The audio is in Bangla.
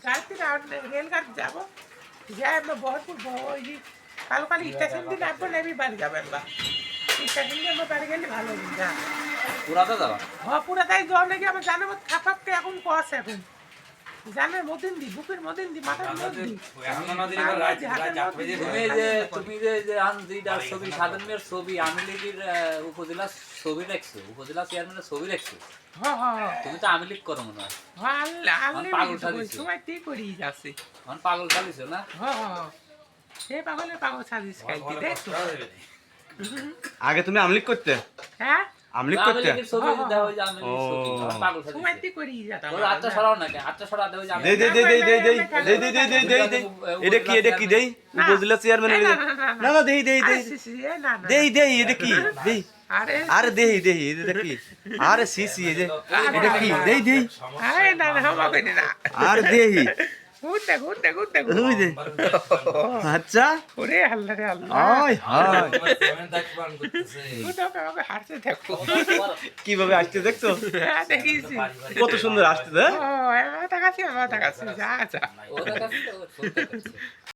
গাড়িতে রেলগাড়ি যাবো, যাই আমরা বহরপুর ওই কালো কালি স্টেশন দিয়ে নামবো, নেমে বাড়ি যাবো আমরা। স্টেশন দিয়ে আমরা বাড়ি গেলে ভালো হবে যা। পুরাতে যাবা? হ্যাঁ পুরাটাই জল লেগে আমার জানের মধ্যে খাপাপকে এখন কষ এখন। জানের মদিন দি, বুকের মদিন দি, মাথার মধ্যে দি। তুমি যে আনজিদার ছবি, সাধন মিয়ার ছবি, আওয়ামী লীগের উপজেলা ছবি রাখছো, উপজেলা চেয়ারম্যানের ছবি রাখছো। হ্যাঁ হ্যাঁ তুমি তো আওয়ামী লীগ করো মনে হয়। হ্যাঁ আল্লাহ পাগল সাজিস। সময় ঠিক করেই যাচ্ছে। এখন পাগল চালিস না? হ্যাঁ হ্যাঁ সে পাগলের পাগল সাজিস খাইতে দেখছো। আগে তুমি আমলিক করতে? হ্যাঁ আমলিক আওয়ামী করতে? লীগের ছবি দাও, ওই যে আওয়ামী লীগের ছবি, এখন পাগল সময় সাজিস। ঠিক করেই যাচ্ছে। ওর আটটা সরাও না কেন? আটটা সরা দেও, ওই যে আওয়ামী দেই লীগ। দেই দেই দেই দেই দেই দেই দেই দেই দেই দেই। এটা কি দেই? উপজেলা চেয়ারম্যান। না না দেই দেই দেই দেই দেই, এটা কি দেই? আরে দেই দেই, এটা কি? আরে সিসি এই যে এটা কি? দেই দেই। আরে না না হামা কইনি না। আরে দেই। ঘুরতে ঘুরতে ঘুরতে ওই দে। আচ্ছা ওরে আল্লাহ রে আল্লাহ। আয় হায়, ওকে হারতে দেখো। কিভাবে আসছে দেখছো? হ্যাঁ দেখিছি। কত সুন্দর আসছে। ও এবার তাকাছি যা যা। ওদের কাছে তো ওর ছবি দেখাচ্ছে।